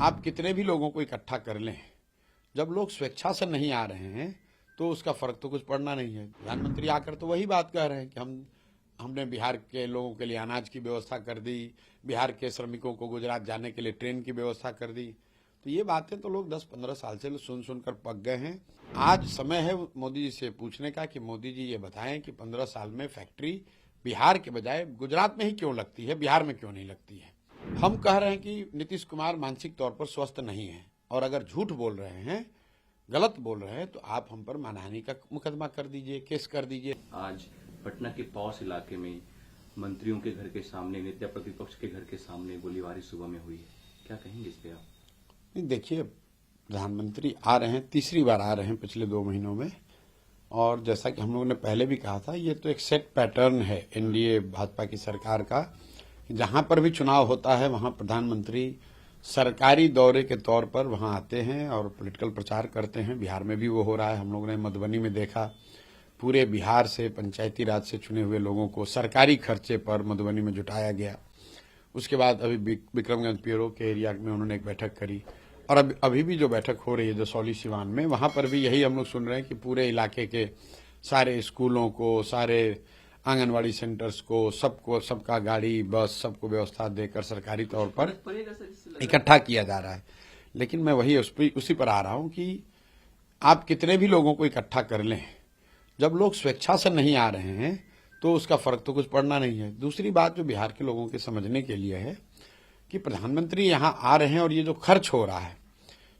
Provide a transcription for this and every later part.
आप कितने भी लोगों को इकट्ठा कर लें, जब लोग स्वेच्छा से नहीं आ रहे हैं तो उसका फर्क तो कुछ पड़ना नहीं है। प्रधानमंत्री आकर तो वही बात कह रहे हैं कि हमने बिहार के लोगों के लिए अनाज की व्यवस्था कर दी, बिहार के श्रमिकों को गुजरात जाने के लिए ट्रेन की व्यवस्था कर दी। तो ये बातें तो लोग 10-15 साल से सुनकर पक गए हैं। आज समय है मोदी जी से पूछने का कि मोदी जी ये बताएं कि 15 साल में फैक्ट्री बिहार के बजाय गुजरात में ही क्यों लगती है, बिहार में क्यों नहीं लगती है। हम कह रहे हैं कि नीतीश कुमार मानसिक तौर पर स्वस्थ नहीं है, और अगर झूठ बोल रहे हैं, गलत बोल रहे हैं, तो आप हम पर मानहानि का मुकदमा कर दीजिए, केस कर दीजिए। आज पटना के पॉस इलाके में मंत्रियों के घर के सामने, नेता प्रतिपक्ष के घर के सामने गोलीबारी सुबह में हुई है, क्या कहेंगे इस पे आप? नहीं, देखिए, प्रधानमंत्री आ रहे हैं, तीसरी बार आ रहे हैं पिछले 2 महीनों में, और जैसा कि हम लोगों ने पहले भी कहा था, ये तो एक सेट पैटर्न है एनडीए भाजपा की सरकार का। जहां पर भी चुनाव होता है वहां प्रधानमंत्री सरकारी दौरे के तौर पर वहां आते हैं और पॉलिटिकल प्रचार करते हैं। बिहार में भी वो हो रहा है। हम लोगों ने मधुबनी में देखा, पूरे बिहार से पंचायती राज से चुने हुए लोगों को सरकारी खर्चे पर मधुबनी में जुटाया गया। उसके बाद अभी विक्रमगंज पीरो के एरिया में उन्होंने एक बैठक करी, और अभी भी जो बैठक हो रही है दसौली सिवान में, वहां पर भी यही हम लोग सुन रहे हैं कि पूरे इलाके के सारे स्कूलों को, सारे आंगनवाड़ी सेंटर्स को, सबका गाड़ी बस सबको व्यवस्था देकर सरकारी तौर पर इकट्ठा किया जा रहा है। लेकिन मैं वही उसी पर आ रहा हूं कि आप कितने भी लोगों को इकट्ठा कर लें, जब लोग स्वेच्छा से नहीं आ रहे हैं तो उसका फर्क तो कुछ पड़ना नहीं है। दूसरी बात जो बिहार के लोगों के समझने के लिए है कि प्रधानमंत्री यहां आ रहे हैं और ये जो खर्च हो रहा है,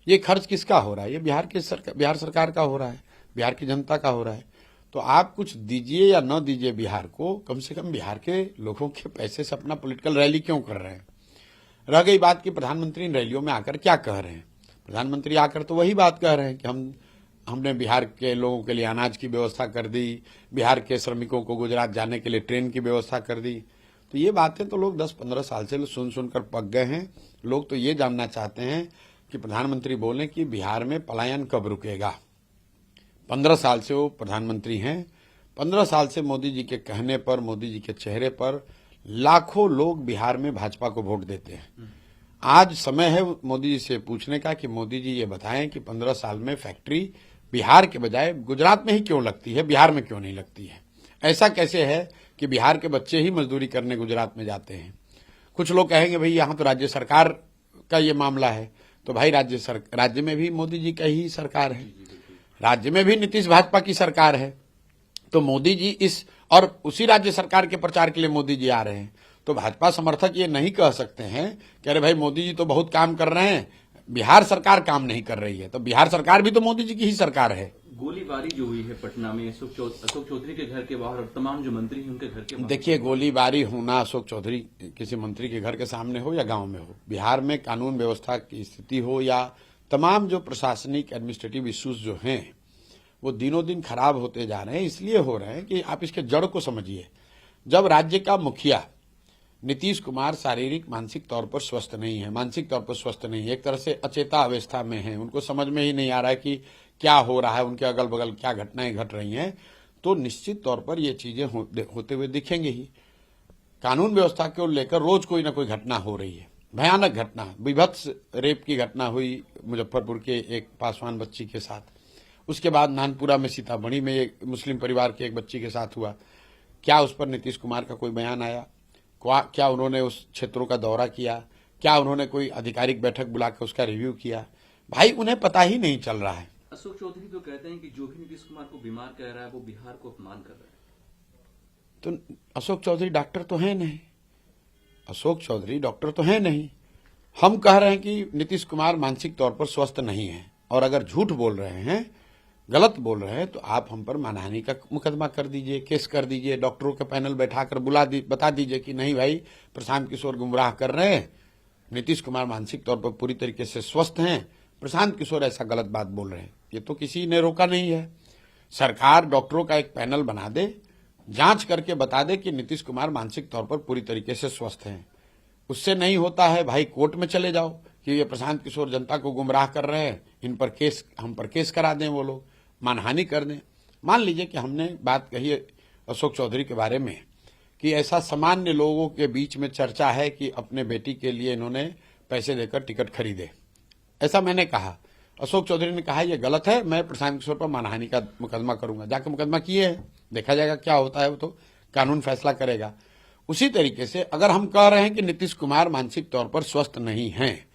ये खर्च किसका हो रहा है? ये बिहार सरकार का हो रहा है, बिहार की जनता का हो रहा है। तो आप कुछ दीजिए या न दीजिए बिहार को, कम से कम बिहार के लोगों के पैसे से अपना पॉलिटिकल रैली क्यों कर रहे हैं? रह गई बात कि प्रधानमंत्री इन रैलियों में आकर क्या कह रहे हैं। प्रधानमंत्री आकर तो वही बात कह रहे हैं कि हमने बिहार के लोगों के लिए अनाज की व्यवस्था कर दी, बिहार के श्रमिकों को गुजरात जाने के लिए ट्रेन की व्यवस्था कर दी। तो ये बातें तो लोग 10-15 साल से सुनकर पक गए हैं। लोग तो ये जानना चाहते हैं कि प्रधानमंत्री बोलें कि बिहार में पलायन कब रुकेगा। 15 साल से वो प्रधानमंत्री हैं। 15 साल से मोदी जी के कहने पर, मोदी जी के चेहरे पर लाखों लोग बिहार में भाजपा को वोट देते हैं। आज समय है मोदी जी से पूछने का कि मोदी जी ये बताएं कि 15 साल में फैक्ट्री बिहार के बजाय गुजरात में ही क्यों लगती है, बिहार में क्यों नहीं लगती है। ऐसा कैसे है कि बिहार के बच्चे ही मजदूरी करने गुजरात में जाते हैं? कुछ लोग कहेंगे भाई यहाँ तो राज्य सरकार का ये मामला है। तो भाई राज्य में भी मोदी जी का ही सरकार है, राज्य में भी नीतीश भाजपा की सरकार है। तो मोदी जी और उसी राज्य सरकार के प्रचार के लिए मोदी जी आ रहे हैं। तो भाजपा समर्थक ये नहीं कह सकते हैं कि अरे भाई मोदी जी तो बहुत काम कर रहे हैं, बिहार सरकार काम नहीं कर रही है। तो बिहार सरकार भी तो मोदी जी की ही सरकार है। गोलीबारी जो हुई है पटना में अशोक चौधरी के घर के बाहर और तमाम जो मंत्री हैं उनके घर के बाहर, देखिए, गोलीबारी होना अशोक चौधरी किसी मंत्री के घर के सामने हो या गांव में हो, बिहार में कानून व्यवस्था की स्थिति हो या तमाम जो प्रशासनिक एडमिनिस्ट्रेटिव इश्यूज जो हैं वो दिनों दिन खराब होते जा रहे हैं। इसलिए हो रहे हैं कि आप इसके जड़ को समझिए। जब राज्य का मुखिया नीतीश कुमार शारीरिक मानसिक तौर पर स्वस्थ नहीं है, मानसिक तौर पर स्वस्थ नहीं है, एक तरह से अचेता अवस्था में है, उनको समझ में ही नहीं आ रहा है कि क्या हो रहा है, उनके अगल बगल क्या घटनाएं घट रही हैं, तो निश्चित तौर पर ये चीजें होते हुए दिखेंगे ही। कानून व्यवस्था को लेकर रोज कोई ना कोई घटना हो रही है, भयानक घटना। विभत्स रेप की घटना हुई मुजफ्फरपुर के एक पासवान बच्ची के साथ, उसके बाद नानपुरा में, सीतामढ़ी में एक मुस्लिम परिवार के एक बच्ची के साथ हुआ। क्या उस पर नीतीश कुमार का कोई बयान आया? क्या उन्होंने उस क्षेत्रों का दौरा किया? क्या उन्होंने कोई आधिकारिक बैठक बुलाकर उसका रिव्यू किया? भाई उन्हें पता ही नहीं चल रहा है। अशोक चौधरी तो कहते हैं कि जो भी नीतीश कुमार को बीमार कह रहा है वो बिहार को अपमान कर रहा है। तो अशोक चौधरी डॉक्टर तो है नहीं, अशोक चौधरी डॉक्टर तो है नहीं। हम कह रहे हैं कि नीतीश कुमार मानसिक तौर पर स्वस्थ नहीं है, और अगर झूठ बोल रहे हैं, गलत बोल रहे हैं, तो आप हम पर मानहानि का मुकदमा कर दीजिए, केस कर दीजिए। डॉक्टरों का पैनल बैठाकर बता दीजिए कि नहीं भाई, प्रशांत किशोर गुमराह कर रहे हैं, नीतीश कुमार मानसिक तौर पर पूरी तरीके से स्वस्थ हैं, प्रशांत किशोर ऐसा गलत बात बोल रहे हैं। ये तो किसी ने रोका नहीं है। सरकार डॉक्टरों का एक पैनल बना दे, जांच करके बता दे कि नीतीश कुमार मानसिक तौर पर पूरी तरीके से स्वस्थ हैं। उससे नहीं होता है भाई, कोर्ट में चले जाओ कि ये प्रशांत किशोर जनता को गुमराह कर रहे हैं, हम पर केस करा दें, वो लोग मानहानि कर दें। मान लीजिए कि हमने बात कही अशोक चौधरी के बारे में कि ऐसा सामान्य लोगों के बीच में चर्चा है कि अपने बेटी के लिए इन्होंने पैसे देकर टिकट खरीदे, ऐसा मैंने कहा। अशोक चौधरी ने कहा यह गलत है, मैं प्रशांत किशोर पर मानहानि का मुकदमा करूंगा। जाके मुकदमा किए है, देखा जाएगा क्या होता है, वो तो कानून फैसला करेगा। उसी तरीके से अगर हम कह रहे हैं कि नीतीश कुमार मानसिक तौर पर स्वस्थ नहीं हैं,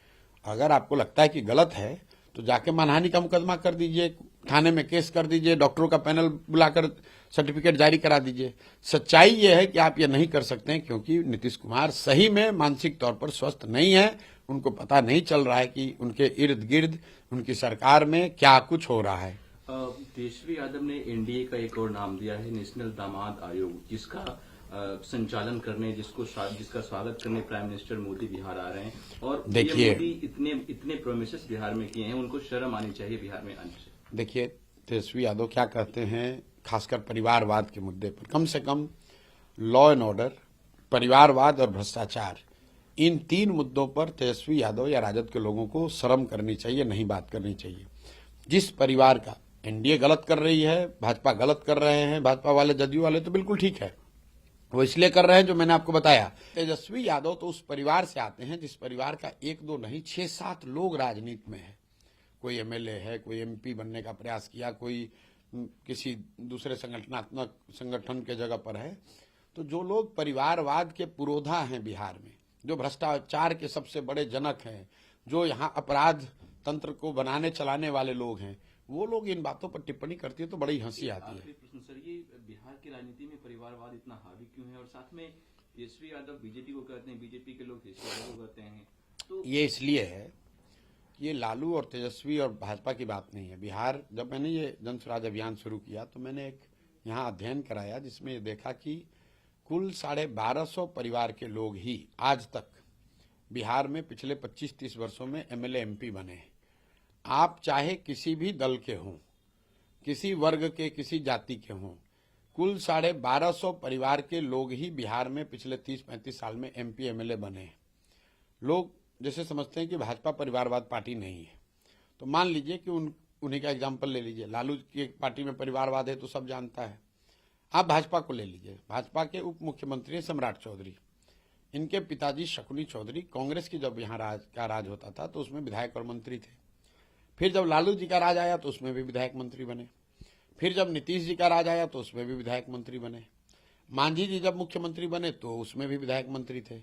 अगर आपको लगता है कि गलत है तो जाके मानहानि का मुकदमा कर दीजिए, थाने में केस कर दीजिए, डॉक्टरों का पैनल बुलाकर सर्टिफिकेट जारी करा दीजिए। सच्चाई यह है कि आप ये नहीं कर सकते हैं क्योंकि नीतीश कुमार सही में मानसिक तौर पर स्वस्थ नहीं है। उनको पता नहीं चल रहा है कि उनके इर्द गिर्द उनकी सरकार में क्या कुछ हो रहा है। तेजस्वी यादव ने एनडीए का एक और नाम दिया है, नेशनल दामाद आयोग, जिसका संचालन करने, जिसका स्वागत करने प्राइम मिनिस्टर मोदी बिहार आ रहे हैं। और देखिए, मोदी इतने प्रोमिसेस बिहार में किए हैं, उनको शर्म आनी चाहिए बिहार में आने से। देखिए, तेजस्वी यादव क्या कहते हैं, खासकर परिवारवाद के मुद्दे पर, कम से कम लॉ एंड ऑर्डर, परिवारवाद और भ्रष्टाचार, इन 3 मुद्दों पर तेजस्वी यादव या राजद के लोगों को शर्म करनी चाहिए, नहीं बात करनी चाहिए। जिस परिवार का एनडीए गलत कर रही है, भाजपा गलत कर रहे हैं, भाजपा वाले जदयू वाले तो बिल्कुल ठीक है, वो इसलिए कर रहे हैं जो मैंने आपको बताया। तेजस्वी यादव तो उस परिवार से आते हैं जिस परिवार का 1-2 नहीं 6-7 लोग राजनीति में है। कोई एमएलए है, कोई एमपी बनने का प्रयास किया, कोई किसी दूसरे संगठनात्मक संगठन के जगह पर है। तो जो लोग परिवारवाद के पुरोधा हैं बिहार में, जो भ्रष्टाचार के सबसे बड़े जनक हैं, जो यहाँ अपराध तंत्र को बनाने चलाने वाले लोग हैं, वो लोग इन बातों पर टिप्पणी करती है तो बड़ी हंसी आती है। प्रश्न सर, ये बिहार की राजनीति में परिवारवाद इतना हावी क्यों है? और साथ में तेजस्वी यादव बीजेपी को कहते हैं, बीजेपी के लोग तेजस्वी यादव को कहते हैं, तो ये इसलिए है, ये लालू और तेजस्वी और भाजपा की बात नहीं है। बिहार, जब मैंने ये जन स्वराज अभियान शुरू किया तो मैंने एक यहाँ अध्ययन कराया जिसमें ये देखा कि कुल 1250 परिवार के लोग ही आज तक बिहार में पिछले 25-30 वर्षों में एमएलए एमपी बने हैं। आप चाहे किसी भी दल के हों, किसी वर्ग के, किसी जाति के हों, कुल 1250 परिवार के लोग ही बिहार में पिछले 30-35 साल में एमपी एमएलए बने हैं। लोग जैसे समझते हैं कि भाजपा परिवारवाद पार्टी नहीं है, तो मान लीजिए कि उन्हीं का एग्जाम्पल ले लीजिए। लालू की पार्टी में परिवारवाद है तो सब जानता है। आप भाजपा को ले लीजिए, भाजपा के उप मुख्यमंत्री सम्राट चौधरी, इनके पिताजी शकुनी चौधरी, कांग्रेस की जब यहाँ राज होता था तो उसमें विधायक और मंत्री थे। फिर जब लालू जी का राज आया तो उसमें भी विधायक मंत्री बने। फिर जब नीतीश जी का राज आया तो उसमें भी विधायक मंत्री बने। मांझी जी जब मुख्यमंत्री बने तो उसमें भी विधायक मंत्री थे।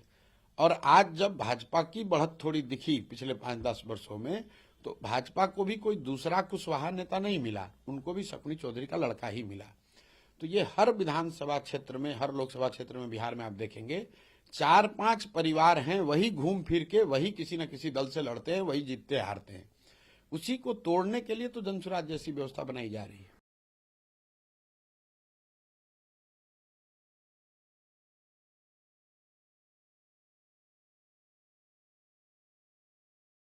और आज जब भाजपा की बढ़त थोड़ी दिखी पिछले 5-10 वर्षों में, तो भाजपा को भी कोई दूसरा कुशवाहा नेता नहीं मिला, उनको भी शकुनी चौधरी का लड़का ही मिला। तो ये हर विधानसभा क्षेत्र में, हर लोकसभा क्षेत्र में बिहार में आप देखेंगे 4-5 परिवार हैं, वही घूम फिर के वही किसी न किसी दल से लड़ते हैं, वही जीतते हारते हैं। उसी को तोड़ने के लिए तो जनसुराज जैसी व्यवस्था बनाई जा रही है।